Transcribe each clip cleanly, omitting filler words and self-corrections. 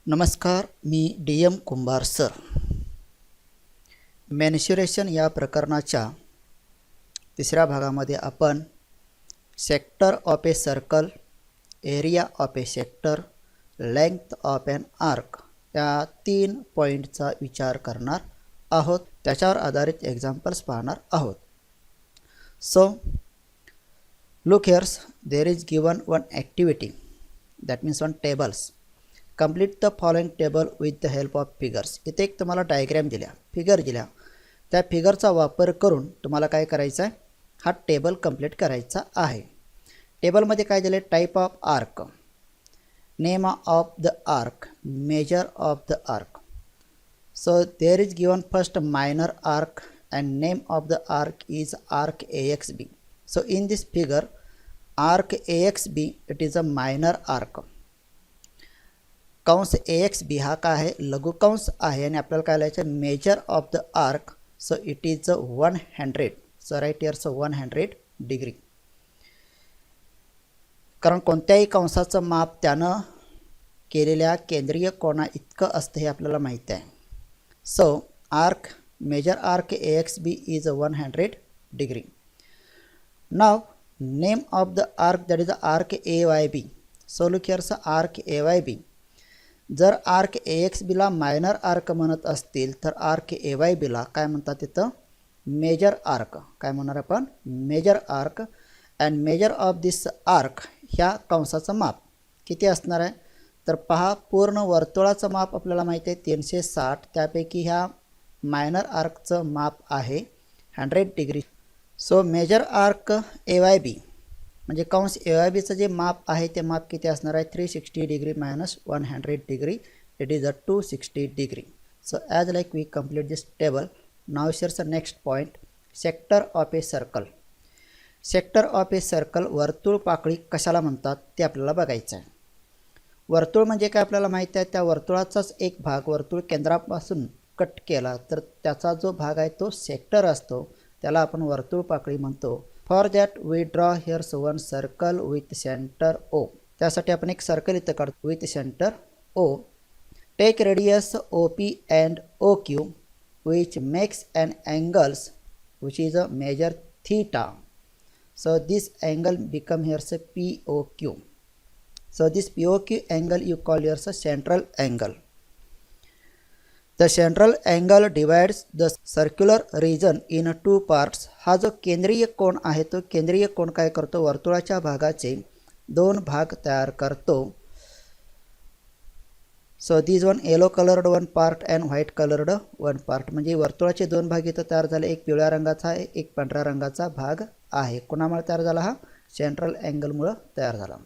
नमस्कार, मी DM कुंभार sir. Mensuration या प्रकरणाच्या तिसऱ्या भागामध्ये आपण sector of a circle, area of A sector, length of an arc या 3 पॉईंटचा विचार करणार आहोत. त्याच्यावर आधारित एक्झाम्पल्स पाहणार आहोत. So look here, there is given one activity, that means one tables. Complete the following table with the help of figures. इथे एक तुम्हाला डायग्राम दिल्या, फिगर दिल्या. त्या फिगरचा वापर करून तुम्हाला काय करायचं आहे, हा टेबल कंप्लीट करायचा आहे. टेबलमध्ये काय दिले, type of arc, name of the arc, major of the arc. So there is given first minor arc and name of the arc is arc AXB. So in this figure arc AXB it is a minor arc. कंस AXB हा काय आहे, लघु कंस आहे आणि आपल्याला काय लिहायचं, measure of the arc. So it is 100. So right here 100 degree. कारण कोणत्याही कंसाचं माप त्यानं केलेल्या केंद्रीय कोणा इतकं असतं हे आपल्याला माहिती आहे. So arc measure arc AXB is 100 degree. Now name of the arc, that is the arc AYB. So look here, arc AYB. जर आर्क AXB ला मायनर आर्क म्हणत असतील तर आर्क AYB ला काय म्हणतात, तिथं मेजर आर्क. काय म्हणणार आपण, measure arc. And measure of this arc, ह्या कंसाचं माप किती असणार आहे तर पहा, पूर्ण वर्तुळाचं माप आपल्याला माहिती आहे 360. त्यापैकी ह्या मायनर आर्कचं माप आहे 100 degree. So measure arc AYB म्हणजे कंस AYBचं जे माप आहे ते माप किती असणार आहे, 360 degree minus 100 degree, it is 260 degree. So as like we complete this table. Now here's next point, sector of a circle. Sector of a circle, वर्तुळ पाकळी कशाला म्हणतात ते आपल्याला बघायचं आहे. वर्तुळ म्हणजे काय आपल्याला माहिती आहे, त्या वर्तुळाचाच एक भाग वर्तुळ केंद्रापासून कट केला तर त्याचा जो भाग आहे तो सेक्टर असतो, त्याला आपण वर्तुळ पाकळी म्हणतो. For that we draw here's one circle with centre O. त्यासाठी आपण एक सर्कल इथं काढतो with centre O. Take radius OP and OQ which makes an angles which is a measure theta. So this angle become here's POQ. So this POQ angle you call here's central angle. The central angle divides the circular region in 2 parts. हा जो केंद्रीय कोन आहे तो केंद्रीय कोन काय करतो, वर्तुळाच्या भागाचे 2 भाग तयार करतो. So this one yellow coloured one part and white coloured one part. म्हणजे वर्तुळाचे 2 भाग इथं तयार झाले, एक पिवळ्या रंगाचा आहे, एक पांढऱ्या रंगाचा भाग आहे. कोणामुळे तयार झाला, हा सेंट्रल अँगलमुळे तयार झाला.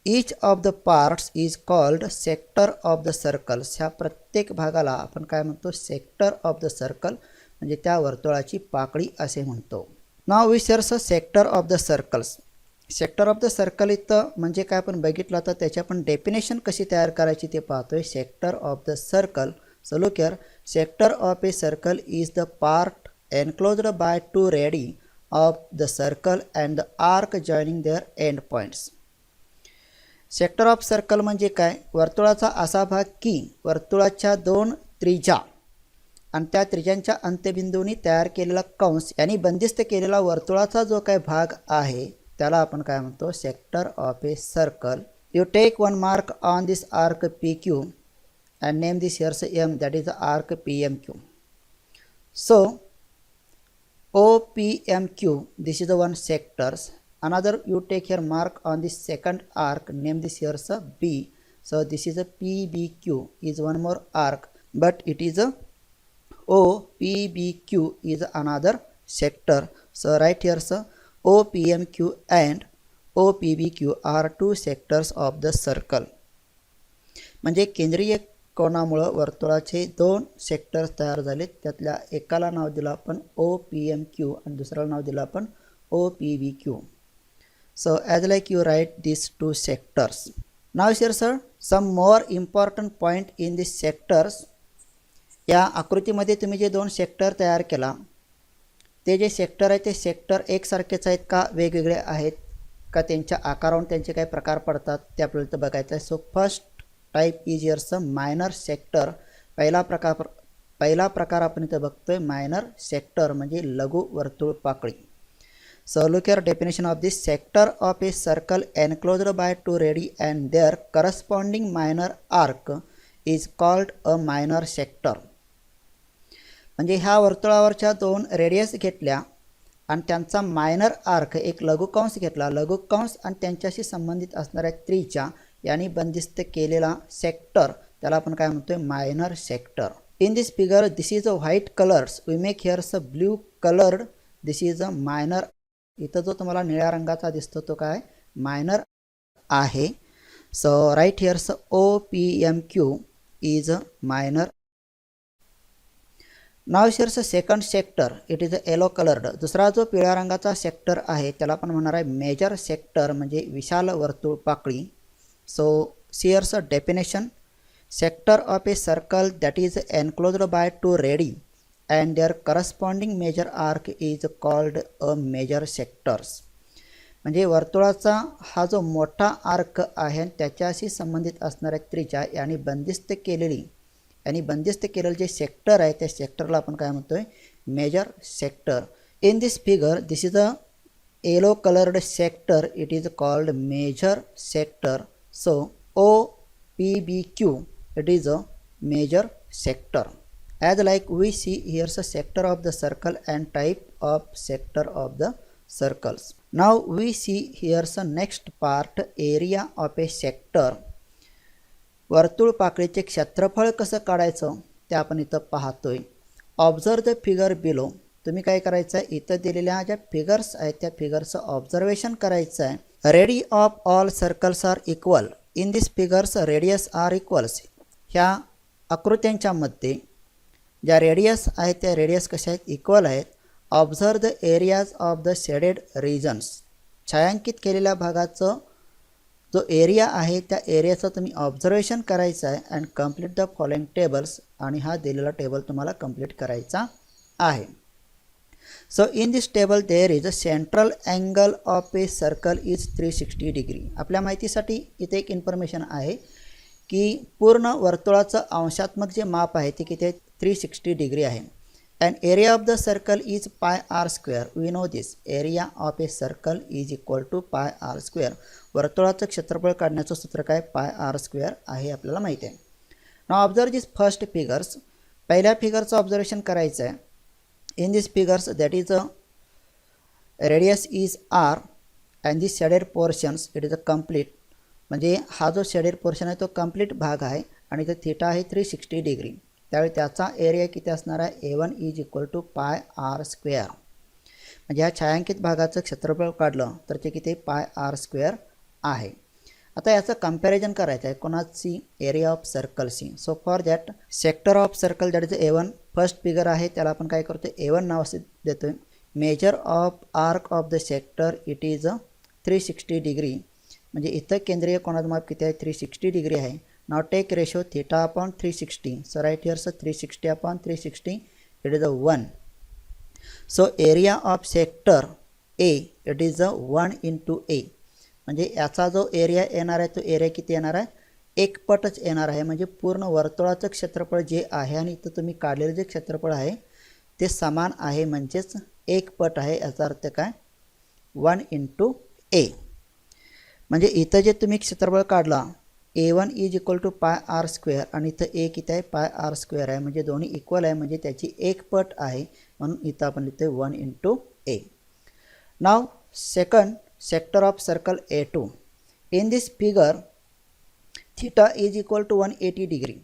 Each of the parts is called sector of the circles. ह्या प्रत्येक भागाला आपण काय म्हणतो, सेक्टर ऑफ द सर्कल म्हणजे त्या वर्तुळाची पाकळी असे म्हणतो. Now we shares sector of the circles. Sector of the circle इथं म्हणजे काय आपण बघितलं तर त्याची आपण डेफिनेशन कशी तयार करायची ते पाहतोय. Sector of the circle. So look here, sector of a circle is the part enclosed by 2 radii of the circle and the arc joining their end points. Sector of circle म्हणजे काय, वर्तुळाचा असा भाग की वर्तुळाच्या 2 त्रिज्या आणि त्या त्रिज्यांच्या अंत्यबिंदूंनी तयार केलेला कंस यांनी बंदिस्त केलेला वर्तुळाचा जो काय भाग आहे त्याला आपण काय म्हणतो, sector of a circle. You take one mark on this arc PQ and name this here's M, that is arc PMQ. So OPMQ, this is one sectors. Another you take here mark on this second arc, name this here B. So this is a PBQ is one more arc, but it is a OPBQ is another sector. So right here OPMQ and OPBQ are 2 sectors of the circle. म्हणजे केंद्रीय कोनामुळे वर्तुळाचे 2 sectors तयार झाले. त्यातल्या एकाला नाव दिलं आपण OPMQ आणि दुसऱ्याला नाव दिलं आपण OPBQ. So as like you write these 2 sectors. Now here sir, some more important point in these sectors. या आकृतीमध्ये तुम्ही जे 2 सेक्टर तयार केला ते जे सेक्टर आहे ते सेक्टर एकसारखेच आहेत का वेगवेगळे आहेत का, त्यांच्या आकारावरून त्यांचे काही प्रकार पडतात ते आपल्याला इथं बघायचं आहे. So first type is heirs minor sector. पहिला प्रकार आपण इथं बघतोय मायनर सेक्टर म्हणजे लघु वर्तुळ पाकळी. So look here definition of this sector of a circle enclosed by two radii and their corresponding minor arc is called a minor sector. म्हणजे ह्या वर्तुळावरच्या दोन रेडियस घेतल्या आणि त्यांचा मायनर आर्क एक लघुकंस घेतला. लघुकंस आणि त्यांच्याशी संबंधित असणाऱ्या त्रिज्या यांनी बंदिस्त केलेला सेक्टर त्याला आपण काय म्हणतोय minor sector. In this figure this is a white colours we make here's a blue coloured this is a minor. इथं जो तुम्हाला निळ्या रंगाचा दिसतो तो काय मायनर आहे. So right here's OPMQ is a minor. Now here's second sector it is a yellow coloured. दुसरा जो पिवळ्या रंगाचा सेक्टर आहे त्याला आपण म्हणणार आहे मेजर सेक्टर म्हणजे विशाल वर्तुळ पाकळी. So here's definition sector of a circle that is enclosed by two radii and their corresponding major arc is called a major sectors. म्हणजे वर्तुळाचा हा जो मोठा आर्क आहे त्याच्याशी संबंधित असणाऱ्या त्रिज्या यांनी बंदिस्त केलेलं जे सेक्टर आहे त्या सेक्टरला आपण काय म्हणतोय major sector. In this figure this is a yellow coloured sector it is called major sector. So OPBQ it is a major sector. As like we see here's a sector of the circle and type of sector of the circles. Now we see here's a next part area of a sector. वर्तुळ पाकळीचे क्षेत्रफळ कसं काढायचं ते आपण इथं पाहतोय. Observe the figure below. तुम्ही काय करायचं आहे इथं दिलेल्या ज्या फिगर्स आहेत त्या फिगरचं ऑब्झर्वेशन करायचं आहे. Radii of all circles are equal. In this figures radius are equals. ह्या आकृत्यांच्या मध्ये ज्या रेडियस आहेत त्या रेडियस कशा आहेत इक्वल आहेत. Observe the areas of the shaded regions. छायांकित केलेल्या भागाचं जो एरिया आहे त्या एरियाचं तुम्ही ऑब्झर्वेशन करायचं आहे and complete the following tables. आणि हा दिलेला टेबल तुम्हाला कंप्लीट करायचा आहे. So in this table there is a central angle of a circle is 360 degree. आपल्या माहितीसाठी इथे एक इन्फॉर्मेशन आहे की पूर्ण वर्तुळाचं अंशात्मक जे माप आहे ते किती 360 डिग्री आहे. And area of the circle is πr². We know this area of a circle is equal to πr². वर्तुळाचं क्षेत्रफळ काढण्याचं सूत्र काय πr² आहे आपल्याला माहिती आहे. Now observe this first figures. पहिल्या फिगरचं ऑब्झर्वेशन करायचं आहे. In this figures that is a radius is r and this shaded portions it is a complete. म्हणजे हा जो शेडेड पोर्शन आहे तो कंप्लीट भाग आहे आणि इथं थीटा आहे 360 डिग्री. त्यावेळी त्याचा एरिया किती असणार आहे A1 is equal to πr². म्हणजे ह्या छायांकित भागाचं क्षेत्रफळ काढलं तर ते किती πr² आहे. आता याचं कंपॅरिझन करायचं आहे कोणाची एरिया ऑफ सर्कलशी. So for that sector of circle that is A1 first figure आहे त्याला आपण काय करतो A1 नाव देतोय. Measure of arc of the sector it is 360 degree. म्हणजे इथं केंद्रीय कोणाचं माप किती आहे 360 डिग्री आहे. Now take ratio theta upon 360. So right here's 360 upon 360 it is 1. So area of sector A it is 1 into A. म्हणजे याचा जो एरिया येणार आहे तो एरिया किती येणार आहे एक पटच येणार आहे. म्हणजे पूर्ण वर्तुळाचं क्षेत्रफळ जे आहे आणि इथं तुम्ही काढलेलं जे क्षेत्रफळ आहे ते समान आहे म्हणजेच एक पट आहे. याचा अर्थ काय 1 into A. म्हणजे इथं जे तुम्ही क्षेत्रफळ काढला A1 is equal to πr² आणि इथं A किती आहे πr² आहे. म्हणजे दोन्ही इक्वल आहे म्हणजे त्याची एक पट आहे म्हणून इथं आपण लिहितोय 1 into A. Now second sector of circle A2. In this figure theta is equal to 180 degree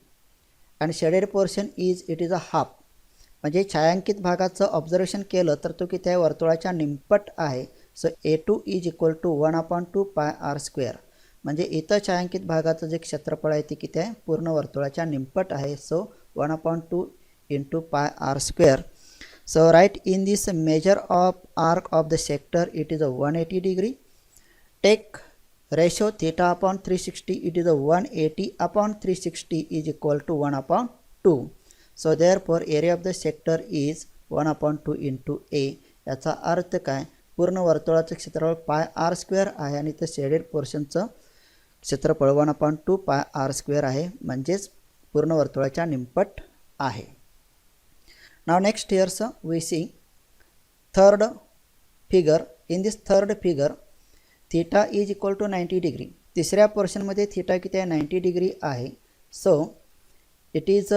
आणि shaded portion is it is a half. म्हणजे छायांकित भागाचं ऑब्झर्वेशन केलं तर तो किती आहे वर्तुळाच्या निमपट आहे. So A2 is equal to 1/2 πr². म्हणजे इथं छायांकित भागाचं जे क्षेत्रफळ आहे ते किती आहे पूर्ण वर्तुळाच्या निमपट आहे. So 1/2 into πr². So right in this measure of arc of the sector it is 180 degree. Take ratio theta upon 360 it is 180 upon 360 is equal to 1/2. So therefore area of the sector is 1/2 into A. याचा अर्थ काय पूर्ण वर्तुळाचं क्षेत्रफळ πr² आहे आणि तर shaded पोर्शनचं क्षेत्रफळ 1/2 पाय आर स्क्वेअर आहे, म्हणजेच पूर्ण वर्तुळाच्या निमपट आहे. Now next here's we see third figure. In this third figure theta is equal to 90 degree. तिसऱ्या पोर्शनमध्ये थीटा किती आहे? 90 डिग्री आहे. So it is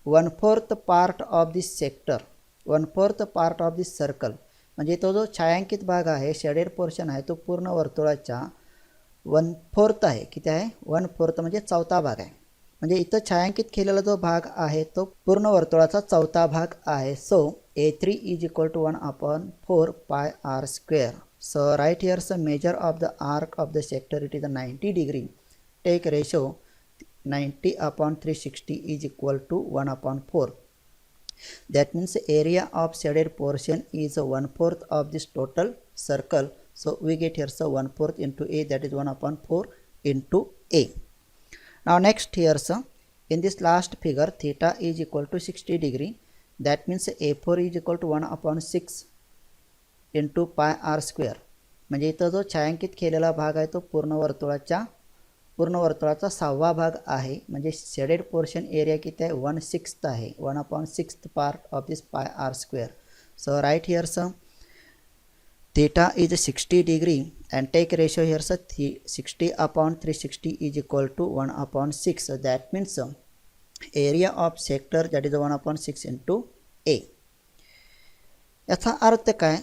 1/4 part of this sector, 1/4 part of this circle. म्हणजे तो जो छायांकित भाग आहे, शेडेड पोर्शन आहे, तो पूर्ण वर्तुळाच्या 1/4 आहे. किती आहे? 1/4 म्हणजे चौथा भाग आहे. म्हणजे इथं छायांकित केलेला जो भाग आहे तो पूर्ण वर्तुळाचा चौथा भाग आहे. So A3 is equal to 1/4 pi r square. So right here the measure of the arc of the sector, it is a 90 degree. Take ratio 90/360 is equal to 1/4. That means area of shaded portion is 1/4 of this total circle. So we get here so 1/4 into A, that is 1/4 into A. Now next here so in this last figure theta is equal to 60 degree. That means A4 is equal to 1/6 into pi r square. म्हणजे इथं जो छायांकित केलेला भाग आहे तो पूर्ण वर्तुळाचा 6वा भाग आहे. म्हणजे शेडेड पोर्शन एरिया किती आहे? 1/6 आहे. 1/6 part of this pi r square. So right here some theta is 60 degree and take ratio here's 60/360 is equal to 1/6. That means area of sector that is 1/6 into A. याचा अर्थ काय?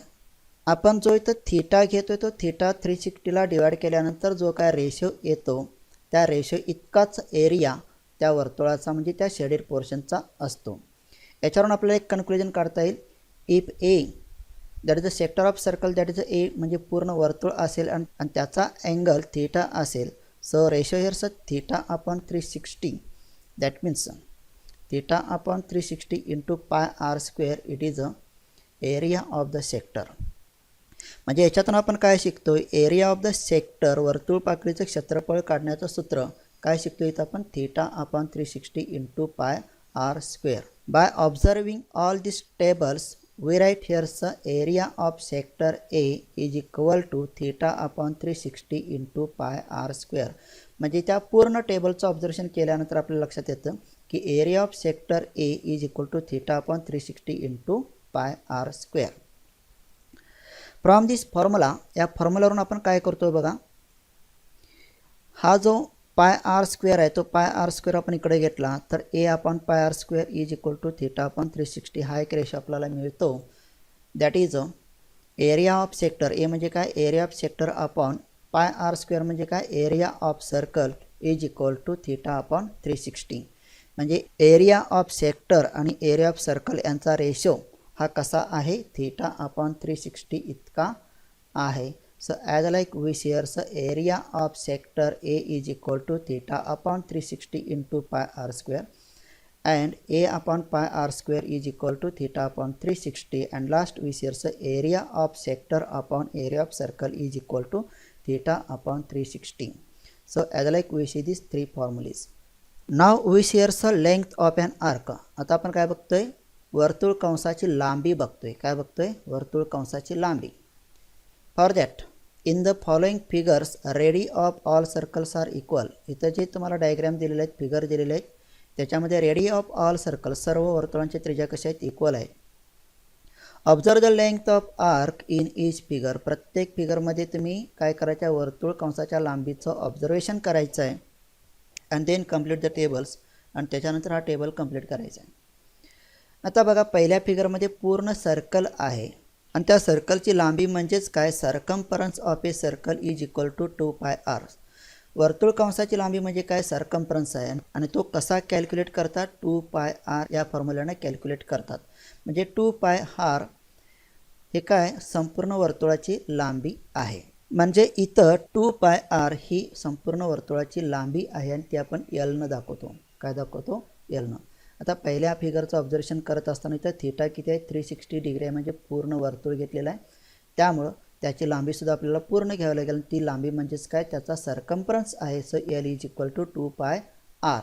आपण जो इथं theta घेतोय तो theta 360ला divide केल्यानंतर जो काय रेशो येतो त्या रेशो इतकाच एरिया त्या वर्तुळाचा म्हणजे त्या शेडेड पोर्शनचा असतो. याच्यावरून आपल्याला एक कन्क्लुजन काढता येईल. If A that is the sector of circle that is A म्हणजे पूर्ण वर्तुळ असेल आणि त्याचा अँगल थीटा असेल. So ratio here's θ/360. That means θ/360 into pi r square it is a area of the sector. म्हणजे याच्यातून आपण काय शिकतोय? एरिया ऑफ द सेक्टर वर्तुळ पाकळीचं क्षेत्रफळ काढण्याचं सूत्र काय शिकतोय? इथं आपण θ/360 into pi r square. By observing all this tables we write here's area of sector A is equal to θ/360 into pi r square. म्हणजे त्या पूर्ण टेबलचं ऑब्झर्वेशन केल्यानंतर आपल्याला लक्षात येतं की area of sector A is equal to θ/360 into pi r square. From this formula, या फॉर्म्युलावरून आपण काय करतोय बघा, हा जो पाय आर स्क्वेअर आहे तो पाय आर स्क्वेअर आपण इकडे घेतला तर A/पाय r square is equal to θ/360 हा एक रेशो आपल्याला मिळतो. That is area of sector A म्हणजे काय? Area of sector upon pi r square म्हणजे काय? Area of circle is equal to θ/360. म्हणजे एरिया ऑफ सेक्टर आणि एरिया ऑफ सर्कल यांचा रेशो हा कसा आहे? θ/360 इतका आहे. So as like we shares area of sector A is equal to θ/360 into pi r square and A/पाय r square is equal to θ/360 and last we shares area of sector upon area of circle is equal to θ/360. So as like we see this 3 formulas. Now we shares length of an arc. आता आपण काय बघतोय? वर्तुळ कंसाची लांबी बघतोय. काय बघतोय? वर्तुळ कंसाची लांबी. For that in the following figures radii of all circles are equal. इथं जे तुम्हाला डायग्राम दिलेले आहेत, फिगर दिलेले आहेत, त्याच्यामध्ये रेडी ऑफ ऑल सर्कल सर्व वर्तुळांच्या त्रिज्या कशा आहेत? इक्वल आहेत. Observe the length of arc in each figure. प्रत्येक फिगरमध्ये तुम्ही काय करायचं? वर्तुळ कंसाच्या लांबीचं ऑब्झर्वेशन करायचं आहे and then complete the tables. आणि त्याच्यानंतर हा टेबल कम्प्लीट करायचा आहे. आता बघा पहिल्या फिगरमध्ये पूर्ण सर्कल आहे आणि त्या सर्कलची लांबी म्हणजेच काय? Circumference of a circle is equal to 2πr. वर्तुळ कंसाची लांबी म्हणजे काय? सर्कम्फरन्स आहे आणि तो कसा कॅल्क्युलेट करतात? 2πr या फॉर्म्युल्याने कॅल्क्युलेट करतात. म्हणजे 2πr हे काय? संपूर्ण वर्तुळाची लांबी आहे. म्हणजे इथं 2πr ही संपूर्ण वर्तुळाची लांबी आहे आणि ती आपण L न दाखवतो. काय दाखवतो? L न. आता पहिल्या फिगरचं ऑब्झर्वेशन करत असताना इथं थीटा किती आहे? 360 डिग्री आहे. म्हणजे पूर्ण वर्तुळ घेतलेला आहे. त्यामुळं त्याची लांबीसुद्धा आपल्याला पूर्ण घ्यावी लागेल. ती लांबी म्हणजेच काय? त्याचा सर्कम्फरन्स आहे. So L is equal to 2πr.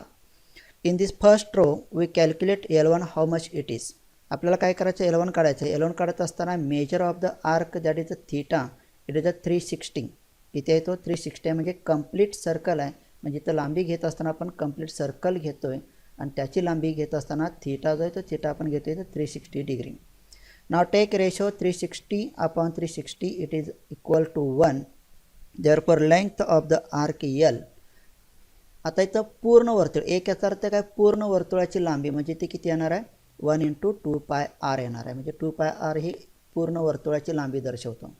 In this first row we calculate L1 how much it is. आपल्याला काय करायचं? L1 काढायचं. L1 काढत असताना measure of the arc that is a theta it is a 360. किती आहे तो 360 आहे, म्हणजे कंप्लीट सर्कल आहे. म्हणजे इथं लांबी घेत असताना आपण कंप्लीट सर्कल घेतो आहे आणि त्याची लांबी घेत असताना थीटा जो आहे तो थीटा आपण घेतो आहे तर 360 degree. Now take ratio 360 upon 360 it is equal to 1. Therefore length of the arc L. आता इथं पूर्ण वर्तुळ, एक याचा अर्थ काय, पूर्ण वर्तुळाची लांबी म्हणजे ती किती येणार आहे 1 × 2πr येणार आहे. म्हणजे 2πr ही पूर्ण वर्तुळाची लांबी दर्शवतो.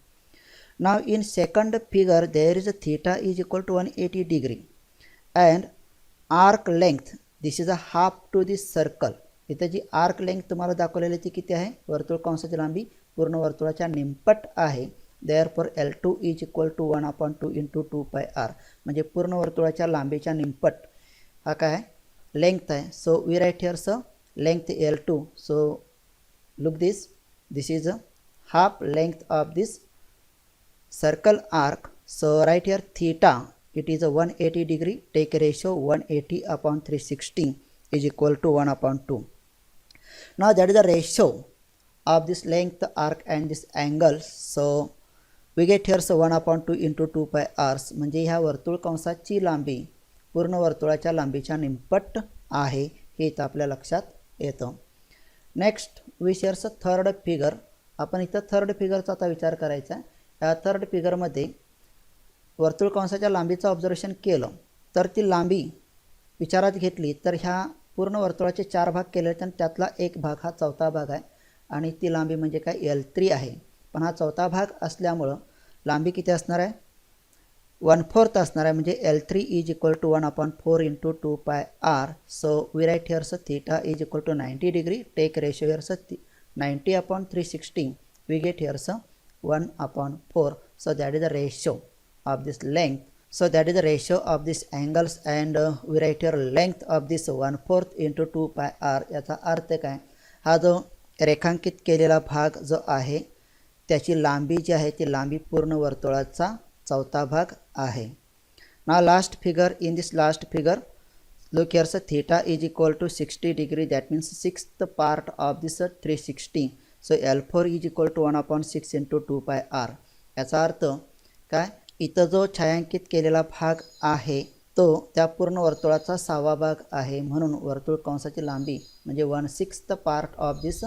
Now in second figure there is a theta is equal to 180 degree and arc length this is a half to this circle. इथे जी आर्क लेंथ तुम्हाला दाखवलेली ती किती आहे, वर्तुळ कंसाची लांबी पूर्ण वर्तुळाच्या निमपट आहे. Therefore L2 is equal to 1/2 × 2πr. म्हणजे पूर्ण वर्तुळाच्या लांबीच्या निमपट हा काय आहे लेंथ आहे. सो वी राईट हिअर स length L2. So look this is a half length of this circle arc. So right here theta it is a 180 degree. Take a ratio 180 upon 360 is equal to 1/2. Now that is the ratio of this length arc and this angle. So we get here so 1/2 × 2πr. म्हणजे ह्या वर्तुळ कंसाची लांबी पूर्ण वर्तुळाच्या लांबीच्या निमपट आहे हे इथं आपल्या लक्षात येतं. Next we shares third figure. आपण इथं थर्ड फिगरचा आता विचार करायचा आहे. या थर्ड फिगरमध्ये वर्तुळ कंसाच्या लांबीचं ऑब्झर्वेशन केलं तर ती लांबी विचारात घेतली तर ह्या पूर्ण वर्तुळाचे 4 भाग केले तर त्यातला एक भाग हा चौथा भाग आहे आणि ती लांबी म्हणजे काय L3 आहे. पण हा चौथा भाग असल्यामुळं लांबी किती असणार आहे 1/4 असणार आहे. म्हणजे L3 is equal to 1/4 × 2πr. So we write here's theta is equal to 90 degree. Take ratio here's 90/360. We get here's 1/4. So that is the ratio of this length. So that is the ratio of this angles and we write here length of this 1/4 × 2πr. याचा अर्थ काय, हा जो रेखांकित केलेला भाग जो आहे त्याची लांबी जी आहे ती लांबी पूर्ण वर्तुळाचा चौथा भाग आहे. Now last figure. In this last figure look here, so theta is equal to 60 degree. That means 6th part of this 360. So L4 is equal to 1/6 × 2πr. याचा अर्थ काय, इथं जो छायांकित केलेला भाग आहे तो त्या पूर्ण वर्तुळाचा 6वा भाग आहे. म्हणून वर्तुळ कंसाची लांबी म्हणजे 1/6th part of this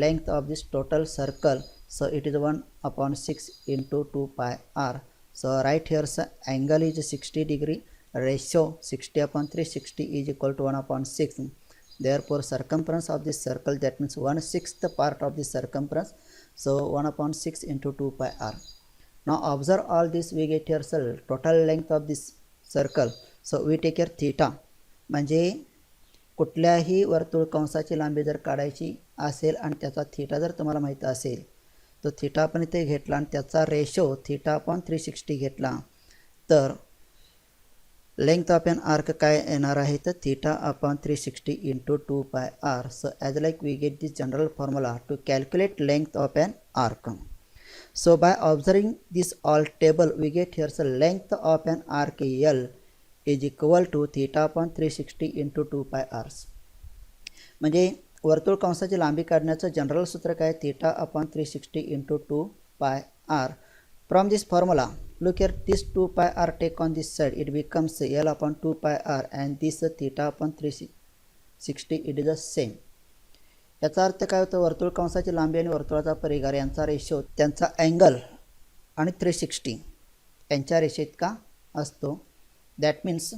length of this total circle. So it is 1/6 × 2πr. So right here so angle is 60 degree. Ratio 60/360 is equal to 1/6. Therefore circumference of this circle, that means 1/6th part of this circumference. So 1/6 × 2πr. Now observe all this. We get here so total length of this circle. So we take here theta. म्हणजे कुठल्याही वर्तुळ कंसाची लांबी जर काढायची असेल आणि त्याचा थीटा जर तुम्हाला माहित असेल तो थीटा आपण इथे घेतला आणि त्याचा रेशो θ/360 घेतला तर लेंथ ऑफ एन आर्क काय येणार आहे तर θ/360 × 2πr. So as like we get this general formula to calculate length of an arc. So by observing this all table we get here so length of an arc L is equal to θ/360 × 2πr. म्हणजे वर्तुळ कंसाची लांबी काढण्याचं general सूत्र काय θ/360 × 2πr. From this formula look here, this 2πr take on this side, it becomes L/2πr and this θ/360 it is the same. याचा अर्थ काय होतं, वर्तुळ कंसाची लांबी आणि वर्तुळाचा परिघार यांचा रेशो त्यांचा अँगल आणि 360 यांच्या रेषेइतका असतो. That means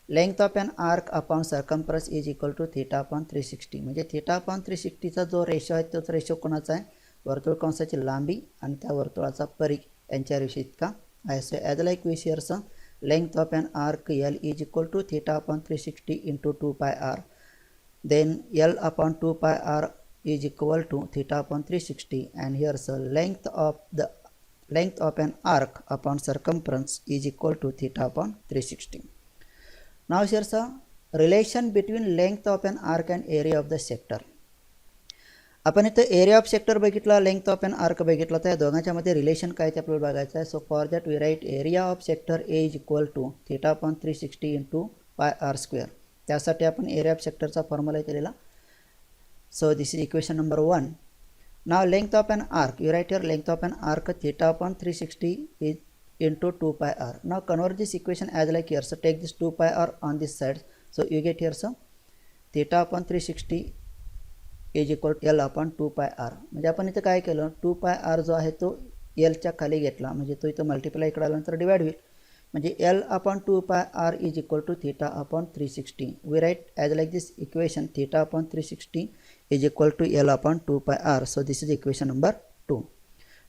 length of an arc upon circumference is equal to θ/360. म्हणजे θ/360चा जो रेशो आहे तोच रेशो कोणाचा आहे, वर्तुळ कंसाची लांबी आणि त्या वर्तुळाचा परिघ यांच्या रेषेइतका आहे. So as like we shares length of an arc L is equal to θ/360 × 2πr. Then L/2πr is equal to θ/360 and here's length of an arc upon circumference is equal to θ/360. Now here's a relation between length of an arc and area of the sector. आपण इथे area of sector बघितला, length of an arc बघितला, तर या दोघांच्या मध्ये relation काय ते आपल्याला बघायचं आहे. So for that we write area of sector A is equal to θ/360 × πr². त्यासाठी आपण एरिया ऑफ सेक्टरचा फॉर्म्युला केलेला. So this is equation number 1. Now length of an arc, you write here length of an arc θ/360 into 2 pi r. Now convert this equation as like here. So take this 2 pi r on this side. So you get here so theta upon 360 is equal to L upon 2 pi r. म्हणजे आपण इथे काय केलं 2 pi r जो आहे तो L च्या खाली घेतला म्हणजे तो इथं मल्टिप्लाय इकडे आल्यानंतर डिवाइड होईल म्हणजे L upon 2 pi r is equal to theta upon 360. We write as like this equation theta upon 360 is equal to L upon 2 pi r. So this is equation number 2.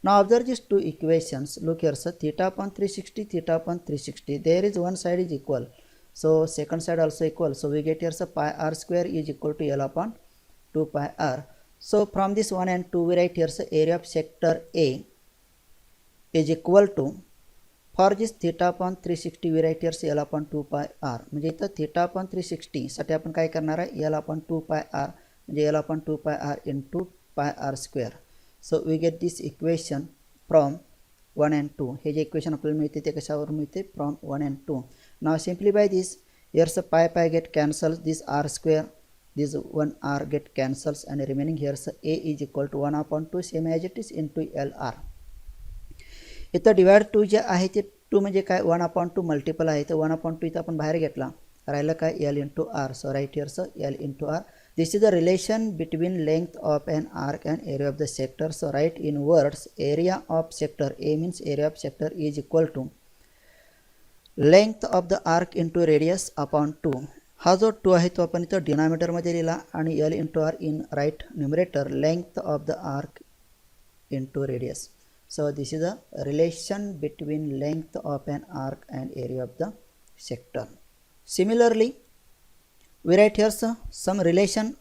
Now observe these two equations. Look here, so theta upon 360, theta upon 360. There is one side is equal. So second side also equal. So we get here so pi r square is equal to L upon 2 pi r. So from this 1 and 2 we write here so area of sector A is equal to, for this theta upon 360 we write here L upon 2 pi r. म्हणजे इथं theta upon 360 साठी आपण काय करणार आहे L upon 2 pi r म्हणजे L upon 2 pi r into pi r square. So we get this equation from 1 and 2. हे जे इक्वेशन आपल्याला मिळते ते कशावरून मिळते from 1 and 2. Now simplify this. Here's a pi get cancels, this r square, this 1 r get cancels and remaining here's a is equal to 1 upon 2 same as it is into LR. इथं divide 2 जे आहे ते 2 म्हणजे काय 1 upon 2 multiple आहे तर 1 upon 2 इथं आपण बाहेर घेतला राहिलं काय L into R. So right here so L into R. This is the relation between length of an arc and area of the sector. So write in words area of sector A means area of sector is equal to length of the arc into radius upon 2. हा जो 2 आहे तो आपण इथं denominator मध्ये लिहिला आणि L into R in right numerator length of the arc into radius. So this is the relation between length of an arc and area of the sector. Similarly, we write here some relation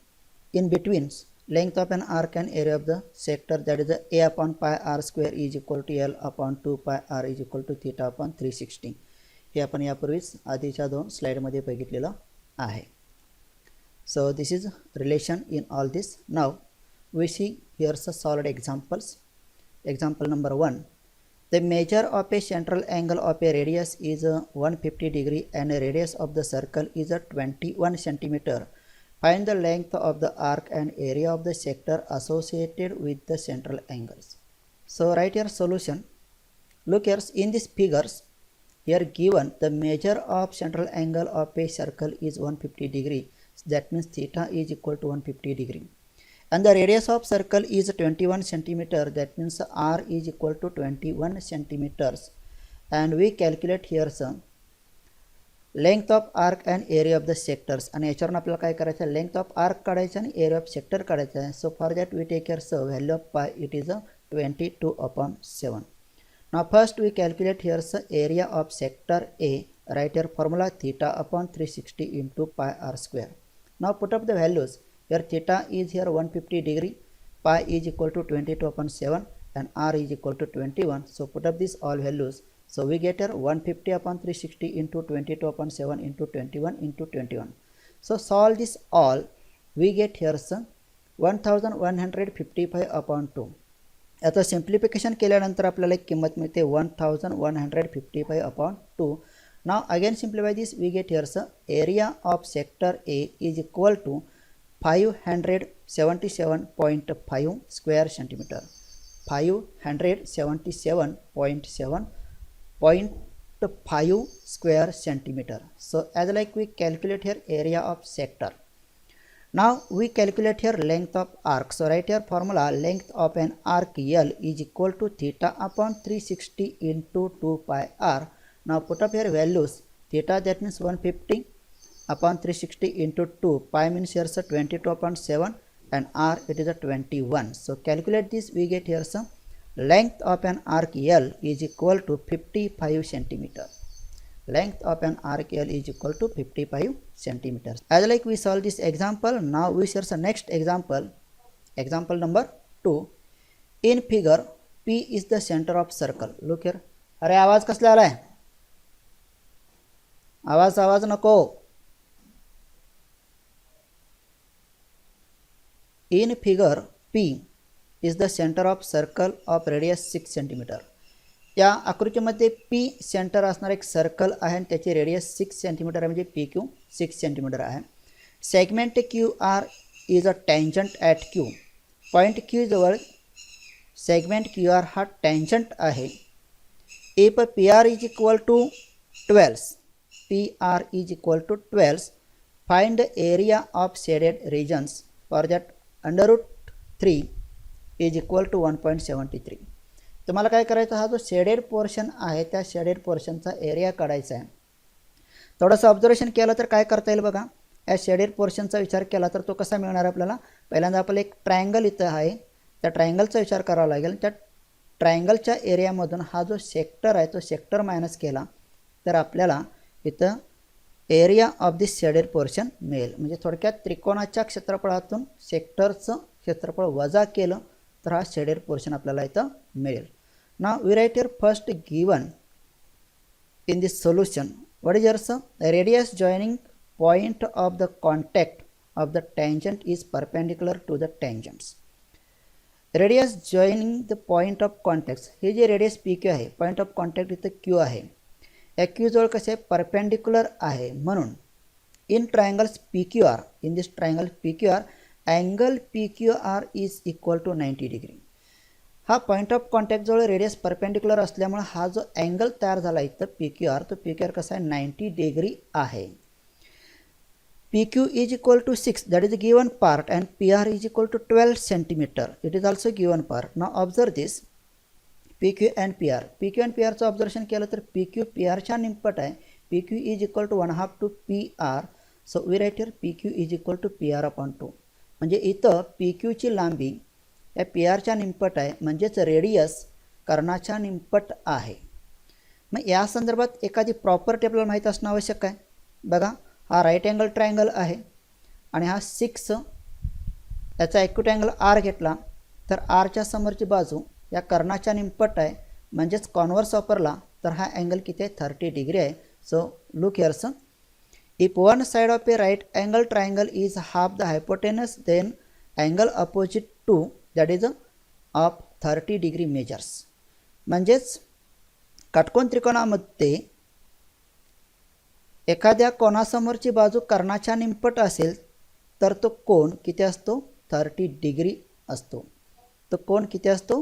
in between length of an arc and area of the sector, that is the A upon pi r square is equal to L upon 2 pi r is equal to theta upon 360. हे आपण यापूर्वीच आधीच्या दोन स्लाइडमध्ये बघितलेलं आहे. So this is relation in all this. Now we see here some solid examples. Example number 1. The measure of a central angle of a radius is 150 degree and a radius of the circle is 21 centimeter. Find the length of the arc and area of the sector associated with the central angles. So write your solution. Look here in these figures. Here given the measure of central angle of a circle is 150 degree. That means theta is equal to 150 degree. And the radius of circle is 21 centimeter. That means r is equal to 21 centimeters. And we calculate here some length of arc and area of the sectors. आणि याच्यावरून आपल्याला काय करायचं आहे length of arc काढायचं आणि area of sector काढायचं आहे. So for that we take here so value of pi it is 22 upon 7. Now first we calculate here so area of sector A. Write your formula theta upon 360 into pi r square. Now put up the values. Here theta is here 150 degree, pi is equal to 22 upon 7 and r is equal to 21. So put up these all values. So we get here 150 upon 360 into 22 upon 7 into 21 into 21. So solve this all. We get here 1155 upon 2. आता simplification केल्यानंतर आपल्याला एक किंमत मिळते 1155 upon 2. Now again simplify this. We get here area of sector A is equal to 577.5 square centimeter. 577.5 square centimeter. So as like we calculate here area of sector. Now we calculate here length of arc. So write here formula length of an arc L is equal to theta upon 360 into 2 pi r. Now put up here values. Theta that means 150 upon 360 into 2. Pi means here 22 upon 7 and r it is 21. So calculate this. We get here some length of an arc L is equal to 55 centimeter. Length of an arc L is equal to 55 centimeters. As like we solve this example, now we share the next example. Example number 2. In figure, P is the center of circle. Look here. अरे आवाज कसला आलाय? आवाज नको. In figure, P is the center of circle of radius 6 centimeter. या आकृतीमध्ये P centre असणार एक सर्कल आहे आणि त्याची रेडियस 6 सेंटीमीटर आहे म्हणजे PQ 6 सेंटीमीटर आहे. Segment QR is a tangent at Q. Point Q जवळ सेगमेंट QR हा टँजंट आहे if PR is equal to 12, PR is equal to 12, find the area of shaded regions. For that under root 3 is equal to 1.73. तुम्हाला काय करायचं, हा जो shaded portion आहे त्या शेडेड पोर्शनचा एरिया काढायचा आहे. थोडंसं ऑब्झर्वेशन केलं तर काय करता येईल बघा. या शेडेड पोर्शनचा विचार केला तर तो कसा मिळणार आपल्याला. पहिल्यांदा आपल्याला एक ट्रायंगल इथं आहे, त्या ट्रायंगलचा विचार करावा लागेल. त्या ट्रायंगलच्या एरियामधून हा जो सेक्टर आहे तो सेक्टर मायनस केला तर आपल्याला इथं area of this shaded portion मिळेल. म्हणजे थोडक्यात त्रिकोणाच्या क्षेत्रफळातून सेक्टरचं क्षेत्रफळ वजा केलं तर हा शेडेड पोर्शन आपल्याला इथं मिळेल. Now we write here first given in this solution. What is your radius joining point of the contact of the tangent is perpendicular to the tangents. Radius joining the point of contact, हे जे radius P Q आहे, point of contact इथं Q आहे, या Q जवळ कसे perpendicular आहे. म्हणून in triangles P Q R, in this triangle P Q R, angle P Q R is equal to 90 degree. हा पॉइंट ऑफ कॉन्टॅक्ट जवळ रेडियस परपेंडिक्युलर असल्यामुळे हा जो अँगल तयार झाला इथं पी क्यू आर, तो पी क्यू आर कसा आहे 90 डिग्री आहे. PQ is equal to 6, that is the given part, and PR is equal to 12 centimeter. It is also given part. Now observe this PQ and PR. PQ and PR चं observation केलं तर PQ PR च्या निमपट आहे. PQ is equal to 1/2 to PR. So we write here PQ is equal to PR upon 2. म्हणजे इथं PQ ची लांबी या PR च्या निमपट आहे, म्हणजेच रेडियस कर्णाच्या निमपट आहे. मग या संदर्भात एखादी प्रॉपर्टी आपल्याला माहीत असणं आवश्यक आहे. बघा, हा राईट अँगल ट्रायंगल आहे आणि हा 6 याचा ॲक्यूट अँगल आर घेतला तर आरच्या समोरची बाजू या कर्णाच्या निमपट आहे, म्हणजेच कॉन्व्हर्स वापरला तर हा अँगल किती आहे 30 डिग्री आहे. So look here sir, if one side of a right angle triangle is half the hypotenuse then angle opposite to that is of 30 degree measures. म्हणजेच काटकोन त्रिकोणामध्ये एखाद्या कोणासमोरची बाजू कर्णाच्या निमपट असेल तर तो कोण किती असतो 30 डिग्री असतो. तो कोण किती असतो,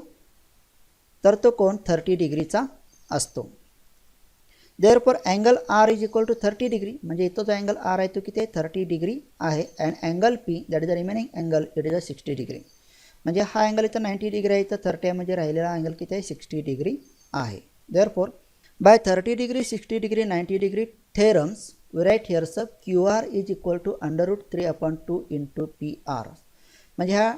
तर तो कोण 30 डिग्रीचा असतो. Therefore angle R is equal to 30 degree, म्हणजे इथं जो अँगल आर आहे तो किती आहे 30 डिग्री आहे. And angle P that is the remaining angle it is a 60 degree. म्हणजे हा अँगल इथं 90 डिग्री आहे, इथं 30 आहे, म्हणजे राहिलेला अँगल किती आहे 60 डिग्री आहे. Therefore by 30 degree, 60 degree, 90 degree theorems, we write here sir QR is equal to under root 3 upon 2 into PR. म्हणजे ह्या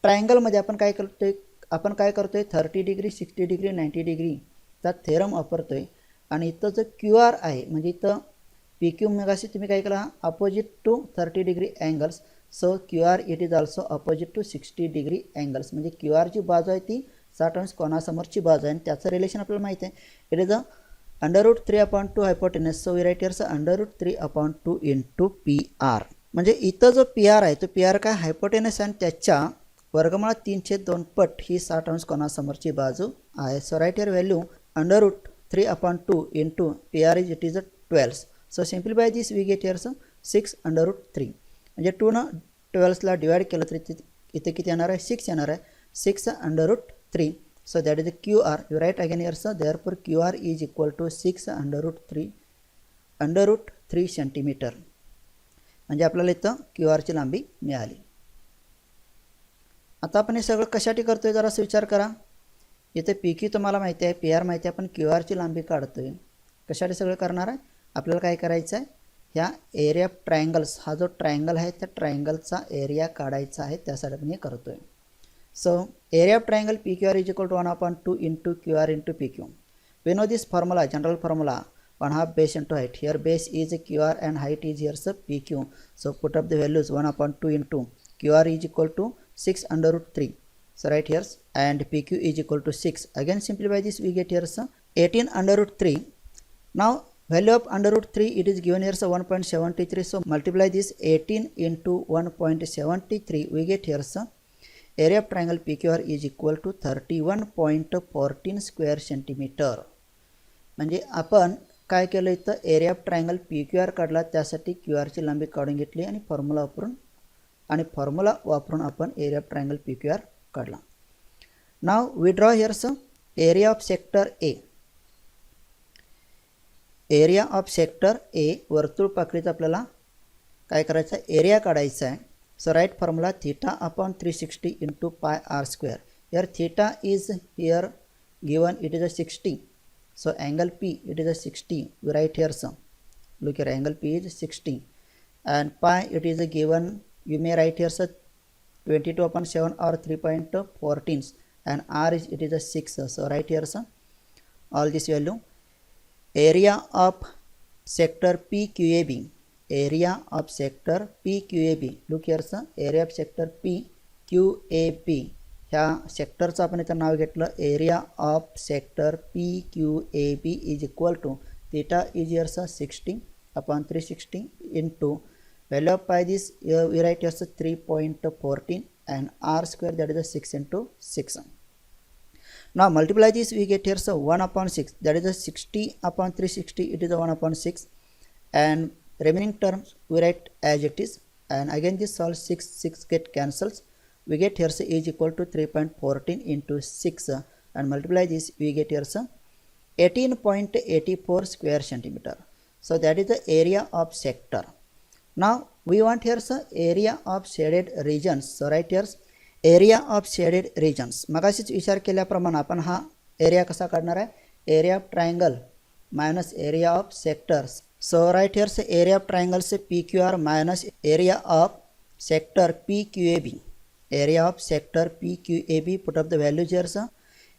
ट्रायंगलमध्ये आपण काय करतोय 30 डिग्री, 60 डिग्री, 90 डिग्रीचा थेरम वापरतोय आणि इथं जो QR आहे म्हणजे इथं PQ मगाशी तुम्ही काय केला opposite to 30 degree angles. So QR it is also opposite to 60 degree angles. म्हणजे QR ची बाजू आहे ती 60 अंश कोणासमोरची बाजू आहे आणि त्याचं रिलेशन आपल्याला माहिती आहे. It is a under root 3 upon 2 hypotenuse. So we write here under root 3 upon 2 into PR. म्हणजे इथं जो PR आहे तो PR काय हायपोटेनस आणि त्याच्या वर्गमुळात 3/2 पट ही 60 अंश कोणासमोरची बाजू आहे. So right here value under root 3 upon 2 into PR is it is a 12. So simply by this we get here 6 under root 3. म्हणजे 2 न 12ला डिवाइड केलं तर इथे किती येणार आहे 6 येणार आहे. 6 under root 3. So that is the QR. You write again here sir. Therefore QR is equal to 6 under root 3 centimeter. म्हणजे आपल्याला इथं QR ची लांबी मिळाली. आता आपण हे सगळं कशासाठी करतोय जरासं विचार करा. इथे PQ तुम्हाला माहिती आहे, PR माहिती आहे, पण QR ची लांबी काढतोय. कशासाठी सगळं करणार आहे, आपल्याला काय करायचं आहे ह्या एरिया ऑफ ट्रायंगल्स, हा जो ट्रायंगल आहे त्या ट्रायंगलचा एरिया काढायचा आहे, त्यासाठी आपण हे करतोय. So area of triangle PQR is equal to 1/2 into QR into PQ. We know this formula, general formula, 1/2 base into height. Here base is QR and height is here sub PQ. So put up the values 1/2 into QR is equal to 6 under root 3. So right here and PQ is equal to 6. Again simplify this we get here 18 under root 3. Now value of under root 3 it is given here 1.73. So multiply this 18 into 1.73 we get here area of triangle PQR is equal to 31.14 square centimeter. म्हणजे आपण काय केलं इथं area of triangle PQR काढला, त्यासाठी QR ची लांबी काढून घेतली आणि फॉर्म्युला वापरून आपण एरिया ऑफ ट्रायंगल PQR काढला. Now we draw here area of sector A. Area of sector A वर्तुळ पाकळीचा आपल्याला काय करायचं आहे एरिया काढायचा आहे. So write formula theta upon 360 into pi r square. Here theta is here given it is a 60. So angle P it is a 60. We write here some. Look here, angle P is 60 and pi it is a given. You may write here so 22/7 or 3.14 and r is it is a 6. So write here some all this value. Area of sector PQAB. Area of sector PQAB. Look here sir. Area of sector PQAB. ह्या सेक्टरचं आपण इथं नाव घेतलं area of sector PQAB is equal to theta is here 60 upon 360 into value of pi this we write here 3.14 and r square that is a 6 into 6. Now multiply this we get here 1/6 that is a 60 upon 360 it is a 1/6 and remaining terms we write as it is and again this solve 6 get cancels. We get here is equal to 3.14 into 6 and multiply this we get here 18.84 square centimeter. So that is the area of sector. Now we want here area of shaded regions. So right here area of shaded regions. मगाशीच विचार केल्याप्रमाणे आपण हा area कसा काढणार आहे area of triangle minus area of sectors. So right here say area of triangle say PQR minus area of sector PQAB. Area of sector PQAB, put up the values here sir.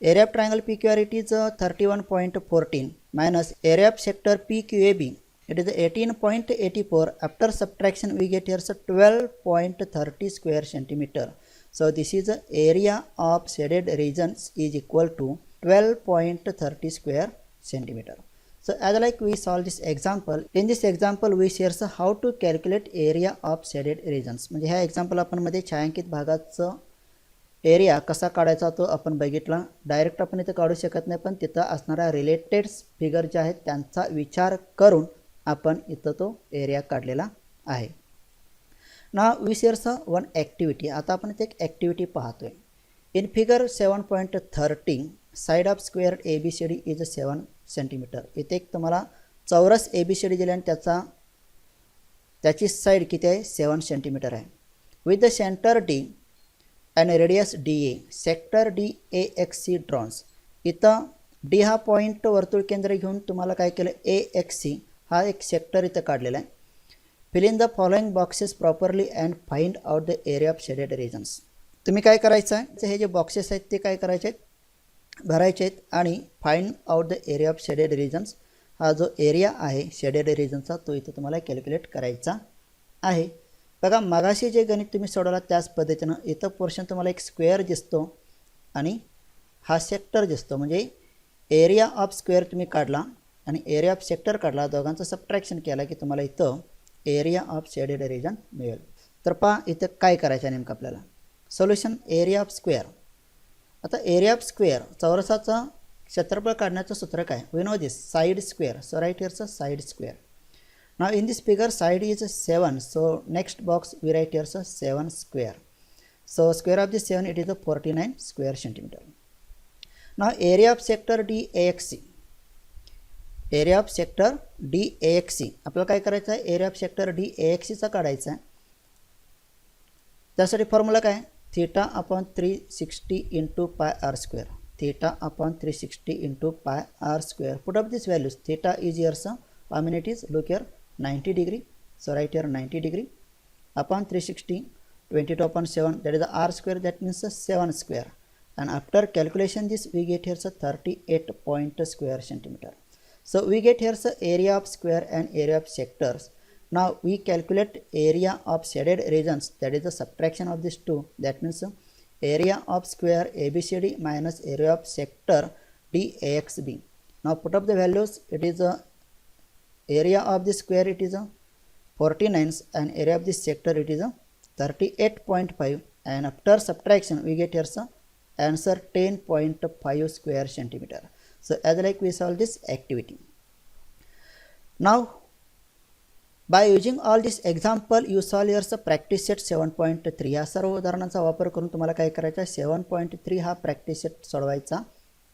Area of triangle PQR it is 31.14 minus area of sector PQAB it is 18.84. After subtraction we get here 12.30 square centimeter. So this is the area of shaded regions is equal to 12.30 square centimeter. So as like we solve this example, in this example we share how to calculate area of shaded regions. म्हणजे ह्या example आपण मध्ये छायांकित भागाचं area कसा काढायचा तो आपण बघितला. डायरेक्ट आपण इथे काढू शकत नाही पण तिथं असणारा रिलेटेड फिगर जे आहेत त्यांचा विचार करून आपण इथं तो एरिया काढलेला आहे. Now we shares one activity. आता आपण इथे एक ॲक्टिव्हिटी पाहतोय. In figure 7.30 side of square ABCD is 7 centimetre. इथे एक तुम्हाला चौरस ABCD दिले आणि त्याची साइड किती आहे 7 सेंटीमीटर आहे. With the centre D and radius DA sector DAXC drones. इथं D हा पॉईंट वर्तुळ केंद्र घेऊन तुम्हाला काय केलं AXC हा एक सेक्टर इथं काढलेला आहे. Fill in the following boxes properly and find out the area of shaded regions. तुम्ही काय करायचं आहे हे जे बॉक्सेस आहेत ते काय करायचे आहेत भरायचे आहेत आणि find out the area of shaded regions. हा जो एरिया आहे शेडेड रिजनचा तो इथं तुम्हाला कॅल्क्युलेट करायचा आहे. बघा मगाशी जे गणित तुम्ही सोडवला त्याच पद्धतीनं इथं पोर्शन तुम्हाला एक स्क्वेअर दिसतो आणि हा सेक्टर दिसतो. म्हणजे एरिया ऑफ स्क्वेअर तुम्ही काढला आणि एरिया ऑफ सेक्टर काढला दोघांचं सबट्रॅक्शन केला की तुम्हाला इथं एरिया ऑफ शेडेड रिजन मिळेल. तर पहा इथं काय करायचं आहे नेमकं आपल्याला. Solution area of square. आता एरिया ऑफ स्क्वेअर चौरसाचं क्षेत्रफळ काढण्याचं सूत्र काय we know this side square. So right here side square. Now in this figure side is 7. So next box we write here 7 square. So square of this 7 it is 49 square centimetre. Now area of sector DAXC. Area of sector DAXC आपल्याला काय करायचं आहे area of sector DAXCचा काढायचा आहे. त्यासाठी formula काय theta upon 360 into pi r square. Theta upon 360 into pi r square. Put up this values. Theta is here I mean it is look here 90 degree. So right here 90 degree upon 360 22/7 that is the r square that means 7 square and after calculation this we get here 38 point square centimeter. So we get here area of square and area of sectors. Now we calculate area of shaded regions that is the subtraction of these two that means area of square ABCD minus area of sector DAXB. Now put up the values. It is area of the square it is 49 and area of this sector it is 38.5 and after subtraction we get here answer 10.5 square centimeter. So as like we solve this activity. Now by using all this example you solve here practice set 7.3. या सर्व उदाहरणांचा वापर करून तुम्हाला काय करायचा 7.3 हा practice set सोडवायचा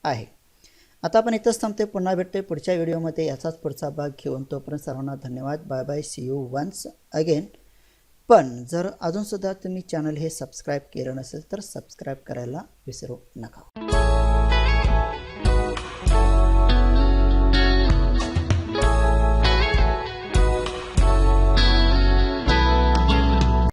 आहे. आता आपण इथंच थांबते, पुन्हा भेटतोय पुढच्या व्हिडिओमध्ये याचाच पुढचा भाग घेऊन. तोपर्यंत सर्वांना धन्यवाद. Bye bye, see you once again. पण जर अजूनसुद्धा तुम्ही चॅनल हे सबस्क्राईब केलं नसेल तर सबस्क्राईब करायला विसरू नका.